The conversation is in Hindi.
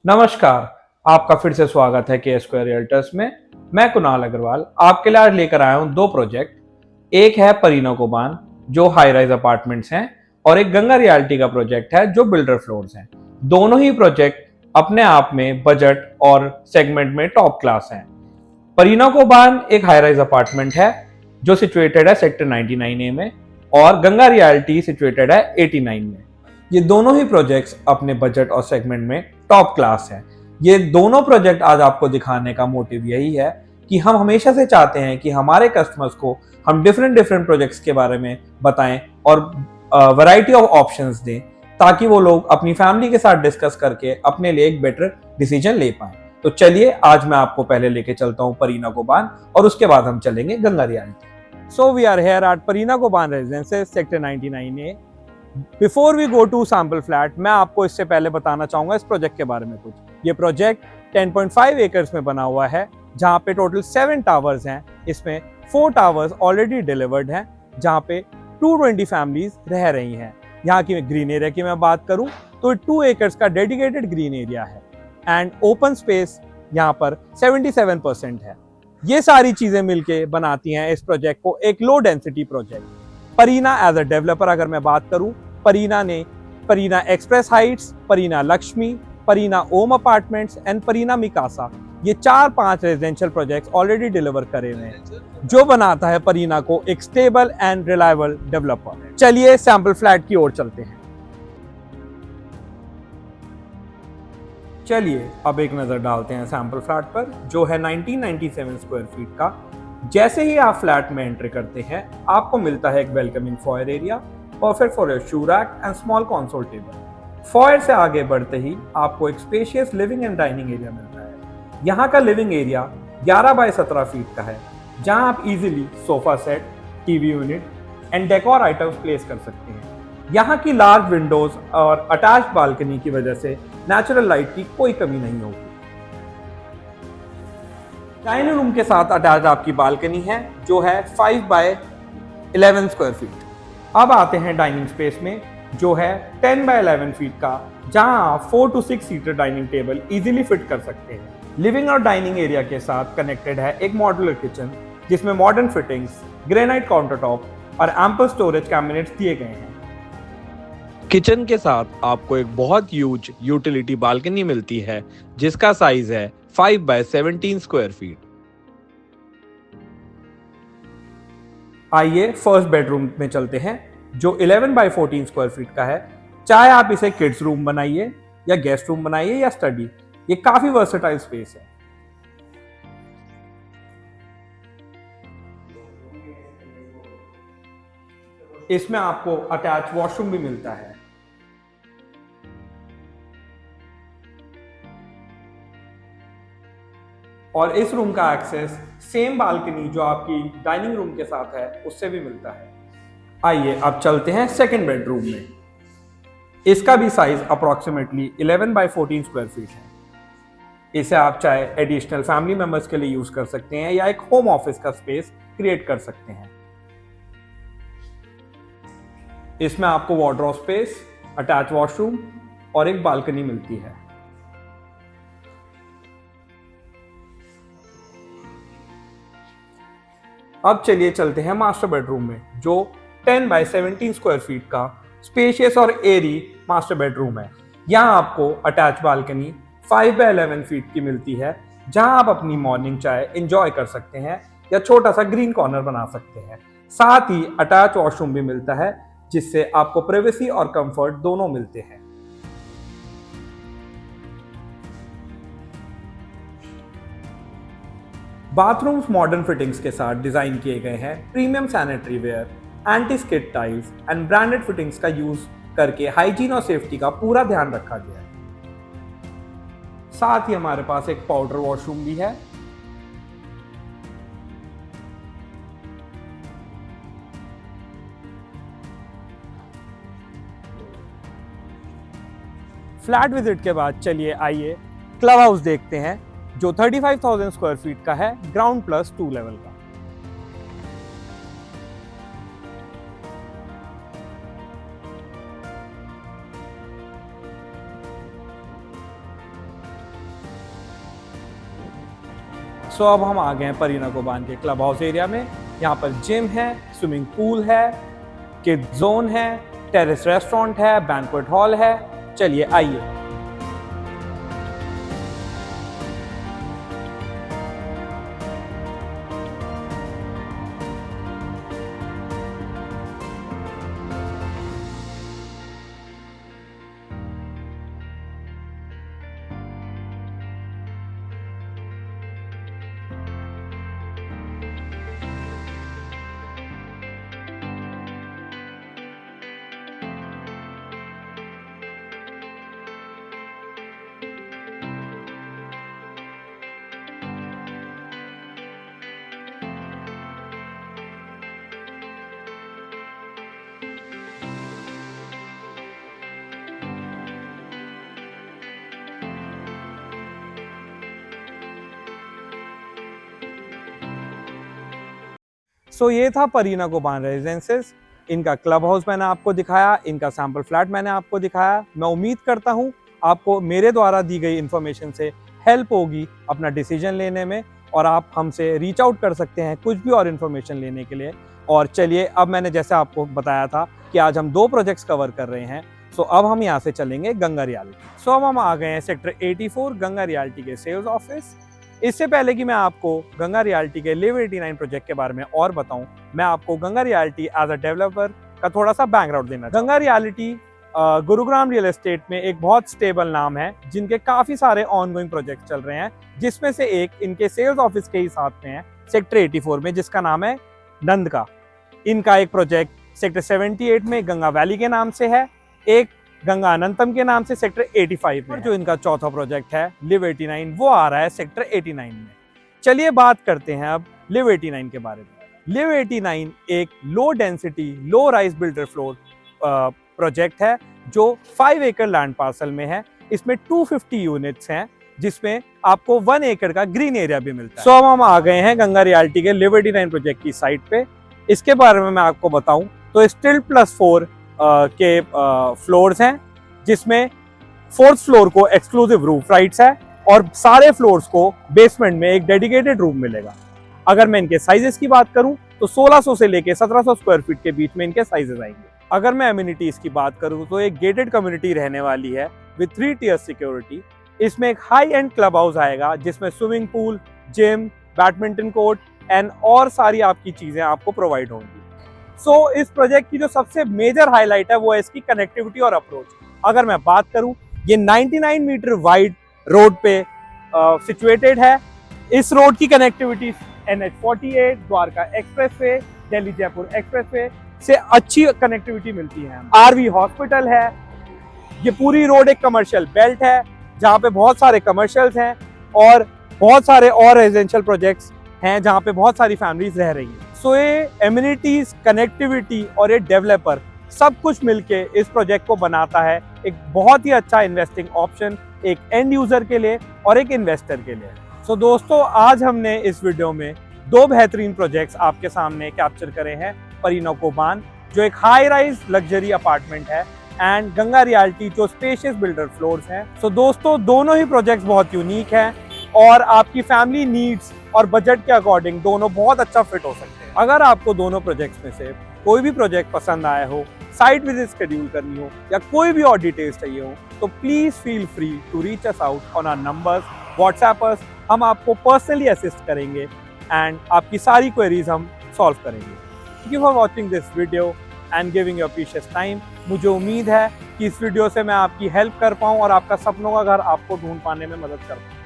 नमस्कार। आपका फिर से स्वागत है के स्क्वायर रियल्टर्स में। मैं कुणाल अग्रवाल आपके लिए आज लेकर आया हूं दो प्रोजेक्ट। एक है परीना कोबान जो हाई राइज अपार्टमेंट्स हैं और एक गंगा रियल्टी का प्रोजेक्ट है जो बिल्डर फ्लोर्स हैं। दोनों ही प्रोजेक्ट अपने आप में बजट और सेगमेंट में टॉप क्लास हैं। परीना कोबान एक हाई राइज अपार्टमेंट है जो सिचुएटेड है सेक्टर 99A में और गंगा रियल्टी सिचुएटेड है 89 में। ये दोनों ही प्रोजेक्ट्स अपने बजट और सेगमेंट में टॉप क्लास हैं। ये दोनों प्रोजेक्ट आज आपको दिखाने का मोटिव यही है कि हम हमेशा से चाहते हैं कि हमारे कस्टमर्स को हम डिफरेंट डिफरेंट प्रोजेक्ट्स के बारे में बताएं और वैरायटी ऑफ ऑप्शंस दें ताकि वो लोग अपनी फैमिली के साथ डिस्कस करके अपने लिए एक बेटर डिसीजन ले पाएं। तो चलिए आज मैं आपको पहले लेके चलता हूं परीना कोबान और उसके बाद हम चलेंगे Ganga realty. So we are here at Pareena Coban residences sector 99A। Before we go to sample flat, मैं आपको इससे पहले बताना चाहूंगा इस प्रोजेक्ट के बारे में कुछ। ये प्रोजेक्ट 10.5 एकर्स में बना हुआ है जहां पे टोटल 7 टावर्स हैं। इसमें 4 टावर्स ऑलरेडी डिलीवर्ड हैं जहां पे 220 फैमिलीज रह रही हैं। यहाँ की ग्रीन एरिया की मैं बात करूं तो 2 एकर्स का डेडिकेटेड ग्रीन एरिया है एंड ओपन स्पेस यहाँ पर 77% है। ये सारी चीजें मिलके बनाती हैं इस प्रोजेक्ट को एक low density project. Pareena as a developer अगर मैं बात करूं, परीना ने Pareena express heights, Pareena Laxmi, Pareena Om apartments and Pareena Mikasa, ये 4-5 रेजिडेंशियल प्रोजेक्ट्स ऑलरेडी डिलीवर करे हुए हैं जो बनाता है परीना को एक स्टेबल एंड रिलायबल डेवलपर। चलिए सैंपल फ्लैट की ओर चलते हैं। चलिए अब एक नजर डालते हैं सैंपल फ्लैट पर जो है 1997 स्क्वायर फीट का। जैसे ही आप फ्लैट में एंटर करते हैं आपको मिलता है एक welcoming foyer area, perfect for your shoe rack and small console table. Foyer से आगे बढ़ते ही आपको एक spacious living and dining area मिलता है। यहाँ का लिविंग एरिया 11 बाय 17 फीट का है जहाँ आप easily sofa set, TV unit and decor items place कर सकते हैं। यहाँ की लार्ज विंडोज और अटैच्ड बालकनी की वजह से नेचुरल लाइट की कोई कमी नहीं होगी। डाइनिंग रूम के साथ अटैच आपकी बालकनी है जो है 5 बाय 11 स्क्वायर फीट। अब आते हैं डाइनिंग स्पेस में जो है 10 बाय 11 फीट का जहां आप 4 to 6 seater dining table easily fit कर सकते हैं। लिविंग और डाइनिंग एरिया के साथ कनेक्टेड है एक मॉड्यूलर किचन जिसमें modern fittings, granite counter top और एम्पल स्टोरेज कैबिनेट्स दिए गए हैं। किचन के साथ आपको एक बहुत ह्यूज यूटिलिटी बालकनी मिलती है जिसका साइज है 5 बाय 17 स्क्वायर फीट। आइए फर्स्ट बेडरूम में चलते हैं जो 11 बाय 14 स्क्वायर फीट का है। चाहे आप इसे किड्स रूम बनाइए या गेस्ट रूम बनाइए या स्टडी, ये काफी वर्सेटाइल स्पेस है। इसमें आपको अटैच वॉशरूम भी मिलता है। और इस रूम का एक्सेस सेम बालकनी जो आपकी डाइनिंग रूम के साथ है उससे भी मिलता है। आइए अब चलते हैं सेकंड बेडरूम में। इसका भी size approximately 11 by 14 square feet है। इसे आप चाहे एडिशनल फैमिली मेंबर्स के लिए यूज कर सकते हैं या एक होम ऑफिस का स्पेस क्रिएट कर सकते हैं। इसमें आपको वार्डरोब स्पेस, अटैच वॉशरूम और एक बालकनी मिलती है। अब चलिए चलते हैं मास्टर बेडरूम में जो 10 बाय 17 स्क्वायर फीट का स्पेशियस और एरी मास्टर बेडरूम है। यहाँ आपको अटैच बालकनी 5 बाय 11 फीट की मिलती है जहाँ आप अपनी मॉर्निंग चाय एंजॉय कर सकते हैं या छोटा सा ग्रीन कॉर्नर बना सकते हैं। साथ ही अटैच वॉशरूम भी मिलता है जिससे आपको प्राइवेसी और कंफर्ट दोनों मिलते हैं। बाथरूम्स मॉडर्न फिटिंग्स के साथ डिजाइन किए गए हैं। Premium sanitary ware, anti skid tiles and branded fittings का यूज करके हाइजीन और सेफ्टी का पूरा ध्यान रखा गया है। साथ ही हमारे पास एक पाउडर वॉशरूम भी है। फ्लैट विजिट के बाद चलिए आइए क्लब हाउस देखते हैं जो 35,000 स्क्वायर फीट का है, ग्राउंड प्लस 2 लेवल का। सो अब हम आ गए हैं परीना कोबान के क्लब हाउस एरिया में। यहाँ पर जिम है, स्विमिंग पूल है, किड जोन है, टेरेस रेस्टोरेंट है, बैंक्वेट हॉल है। चलिए आइए। सो ये था परीना कोबान रेजिडेंसेस। इनका क्लब हाउस मैंने आपको दिखाया, इनका सैंपल फ्लैट मैंने आपको दिखाया। मैं उम्मीद करता हूँ आपको मेरे द्वारा दी गई इन्फॉर्मेशन से हेल्प होगी अपना डिसीजन लेने में, और आप हमसे रीच आउट कर सकते हैं कुछ भी और इन्फॉर्मेशन लेने के लिए। और चलिए, अब मैंने जैसे आपको बताया था कि आज हम 2 प्रोजेक्ट्स कवर कर रहे हैं। सो अब हम यहाँ से चलेंगे गंगा रियल्टी। सो अब हम आ गए हैं सेक्टर 84 गंगा रियल्टी के सेल्स ऑफिस। इससे पहले कि मैं आपको गंगा रियल्टी के लिव 89 प्रोजेक्ट के बारे में और बताऊं, मैं आपको Ganga Realty as a developer का थोड़ा सा बैकग्राउंड देना। Ganga Realty Gurugram real estate में एक बहुत स्टेबल नाम है, जिनके काफी सारे ऑनगोइंग प्रोजेक्ट चल रहे हैं, जिसमें से एक इनके सेल्स ऑफिस के ही साथ में है सेक्टर 84 में, जिसका नाम है नंद का। इनका एक प्रोजेक्ट सेक्टर 78 में गंगा वैली के नाम से है, एक गंगा अनंतम के नाम से सेक्टर 85 में। जो इनका चौथा प्रोजेक्ट है लिव 89, वो आ रहा है सेक्टर 89 में। चलिए बात करते हैं अब लिव 89 के बारे में। लिव 89 एक low density low rise builder floor project है, जो 5 एकड़ लैंड पार्सल में है। इसमें 250 यूनिट्स हैं, जिसमें आपको 1 एकड़ का ग्रीन एरिया भी मिलता है। सो अब हम आ गए हैं गंगा रियल्टी के लिव 89 प्रोजेक्ट की साइट पे। इसके बारे में मैं आपको बताऊं तो स्टील +4 के फ्लोर्स हैं, जिसमें 4th फ्लोर को एक्सक्लूसिव रूफ राइट्स है, और सारे फ्लोर्स को बेसमेंट में एक डेडिकेटेड रूम मिलेगा। अगर मैं इनके साइजेस की बात करूं तो 1600 से लेके 1700 स्क्वायर फीट के बीच में इनके साइजेस आएंगे। अगर मैं एमिनिटीज की बात करूं तो एक गेटेड कम्युनिटी रहने वाली है विद 3 टियर सिक्योरिटी। इसमें एक हाई एंड क्लब हाउस आएगा, जिसमें swimming pool, gym, badminton court and और सारी आपकी चीजें आपको प्रोवाइड होंगी। सो इस प्रोजेक्ट की जो सबसे मेजर हाईलाइट है वो है इसकी कनेक्टिविटी और अप्रोच। अगर मैं बात करूं, ये 99 मीटर वाइड रोड पे सिचुएटेड है। इस रोड की connectivity NH48, Dwarka expressway, Delhi Jaipur expressway से अच्छी कनेक्टिविटी मिलती है। RV हॉस्पिटल है। ये पूरी रोड एक कमर्शियल बेल्ट है, जहाँ पे बहुत सारे कमर्शियल्स हैं और बहुत सारे और रेजिडेंशियल प्रोजेक्ट्स हैं, जहाँ पे बहुत सारी फैमिलीज रह रही हैं। सो ये एमिनिटीज, कनेक्टिविटी और ये डेवलपर सब कुछ मिलके इस प्रोजेक्ट को बनाता है एक बहुत ही अच्छा इन्वेस्टिंग ऑप्शन, एक एंड यूजर के लिए और एक इन्वेस्टर के लिए। सो दोस्तों, आज हमने इस वीडियो में 2 बेहतरीन प्रोजेक्ट्स आपके सामने कैप्चर करे हैं। परीना कोबान, जो एक हाई राइज लग्जरी अपार्टमेंट है, एंड गंगा रियल्टी, जो स्पेशियस बिल्डर फ्लोर्स हैं। सो दोस्तों, दोनों ही प्रोजेक्ट्स बहुत यूनिक हैं और आपकी फैमिली नीड्स और बजट के अकॉर्डिंग दोनों बहुत अच्छा फिट हो सकते हैं। अगर आपको दोनों प्रोजेक्ट्स में से कोई भी प्रोजेक्ट पसंद आया हो, साइट विजिट शेड्यूल करनी हो या कोई भी और डिटेल्स चाहिए हो, तो please feel free to reach us out on our numbers, WhatsApp us. हम आपको पर्सनली असिस्ट करेंगे एंड आपकी सारी क्वेरीज हम सॉल्व करेंगे। Thank you for watching this video and giving your precious time. मुझे उम्मीद है कि इस वीडियो से मैं आपकी हेल्प कर पाऊँ और आपका सपनों का घर आपको ढूंढ पाने में मदद कर पाऊँ।